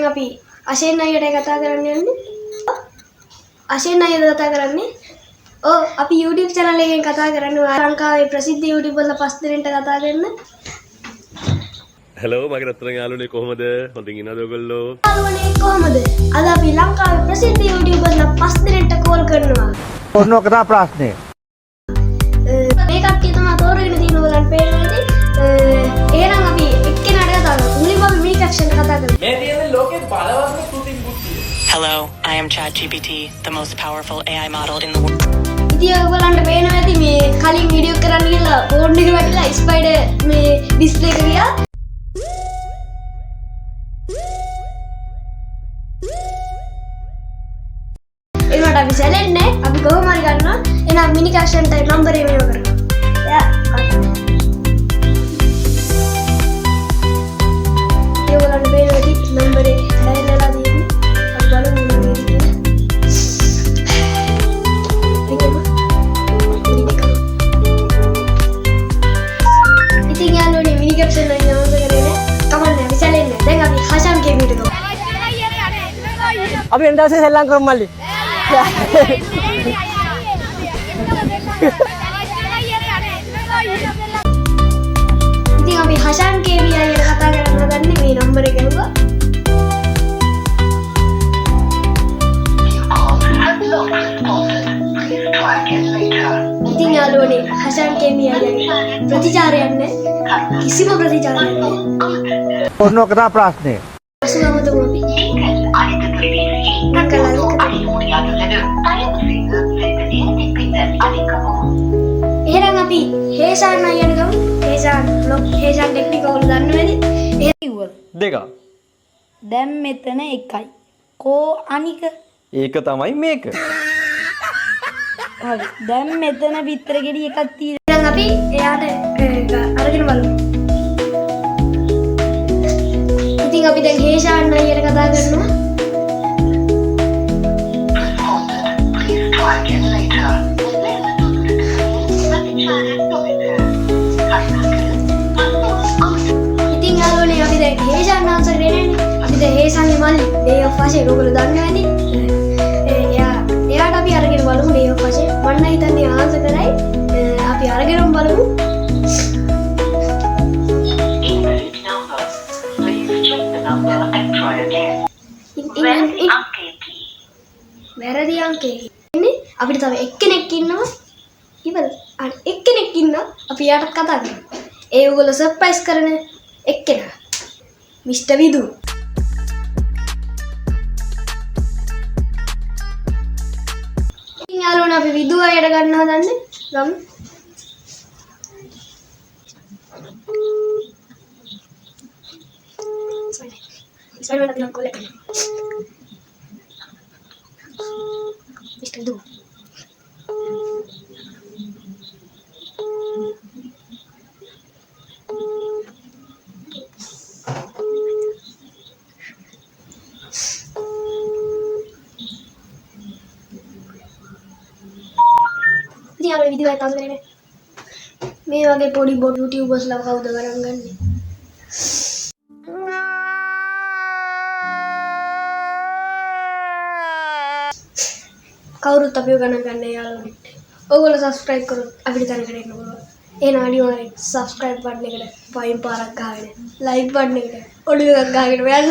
දැන් අපි අශේන් අයියට කතා කරන්න යන්නේ. අශේන් අයියද කතා කරන්නේ? ඔව් අපි YouTube channel එකෙන් කතා කරන්නේ ලංකාවේ ප්‍රසිද්ධ YouTuber ලා 5 දෙනෙක්ට කතා කරන්න. hello මගේ රත්තරන් යාළුවනේ කොහමද? හොඳින් ඉන්නවද ඔයගොල්ලෝ? යාළුවනේ කොහමද? අද අපි ලංකාවේ ප්‍රසිද්ධ YouTuber ලා 5 දෙනෙක්ට කෝල් කරනවා. ඔන්න ඔක තමයි ප්‍රශ්නේ. මේ කට්ටිය තමයි තෝරගෙන තියෙන ඔයගලන් පේනවාද? එහෙනම් අපි එක්කෙනාට කතා කරමු. මුලින්ම අපි මේ කැප්ෂන් එක කතා කරමු. මේ තියෙන ලෝකේ බලවත්ම කෘත්‍රිම බුද්ධිය. Hello, I am ChatGPT, the most powerful AI model in the world. ඉතින් ඔයගලන්ට පේනවාද මේ කලින් වීඩියෝ කරන්න කියලා ෆෝන් එක වැටිලා ස්පයිඩර් මේ ඩිස්ප්ලේ එක ගියා. ඒකට අපි සැලෙන්නේ අපි කොහොම හරි ගන්නවා. එහෙනම් මිනි කැප්ෂන් ටයිප් නම්බර් එක මේව කරනවා. යා ඒගොල්ලන්ට පේනවාද නම්බර් එක ඩයල් වෙලා තියෙන්නේ. අපි බලමු මොනවද කියලා. ඉතින් යාළුවනේ මිනි කැප්ෂන් එක නම්බර් කරගෙන කමන්නේ අපි සැලෙන්නේ. දැන් අපි හෂම් කේමීට ගමු. අපි එන්දාසේ සෙල්ලම් කරමු මල්ලි. ඉතින් අපි හෂම් කේමී අයියට කතා කරන්න හදන්නේ මේ නම්බර් එක ගමුවා. ඉතින් යාළුවනේ හෂම් කේමී අයියගේ ප්‍රතිචාරයක් නැහැ. කිසිම ප්‍රතිචාරයක් නැහැ. ඔන්න ඔක තමයි ප්‍රශ්නේ. අසුනමතු අපි එහෙනම් අපි හේෂාන් අයියට ගමු. හේෂාන් බ්ලොග් හේෂාන් ටෙක්නික් ඔයගොල්ලෝ දන්නවද? දෙක. දැන් මෙතන එකයි. කෝ අනික? ඒක තමයි මේක. හරි. දැන් මෙතන විතර ගෙඩි එකක් තියෙනවා. එහෙනම් අපි එයාට අරගෙන බලමු. ඉතින් අපි දැන් හේෂාන් අයියට කතා කරනවා. ඉතින් යාළුවනේ අපි දැන් හේෂාන් ආන්සර් දෙන්නේ. අපි දැන් හේෂාන්ගේ මල්ලි day of වශයෙන් ඔයගොල්ලෝ දන්නවද? එයාට අපි අරගෙන බලමු day of වශයෙන්. මම හිතන්නේ ආන්සර් කරයි. අපි අරගෙනම බලමු. වැරදි අංකේ ඉන්නේ අපිට තව එක්කෙනෙක් ඉන්නවා ඉවර අර එක්කෙනෙක් ඉන්නවා අපි යාට කතා කරමු ඒ ඔයගොල්ලෝ සර්ප්‍රයිස් කරන එක්කෙනා මිස්ටර් විදු ඉතින් යාළුවනේ අපි විදු අයට ගන්න හදන්නේ ගමු ඉස්සරහට අපි නම් කොල්ලෙක් Mr. Du. ඉතින් අපේ වීඩියෝ එක තවද කරන්නේ මේ වගේ පොඩි බොඩ් YouTubers ලා කවුද ගණන් ගන්නේ කවුරුත් අපිව ගණන් ගන්න යාළුවනේ. ඔයගොල්ලෝ subscribe කරොත් අපිට තනකට එන්න පුළුවන්. එහෙනම් අනිවාර්යෙන් subscribe button එකට පයින් පාරක් ගහගෙන like button එකට ඔළුව එකක් ගහගෙන යන්න.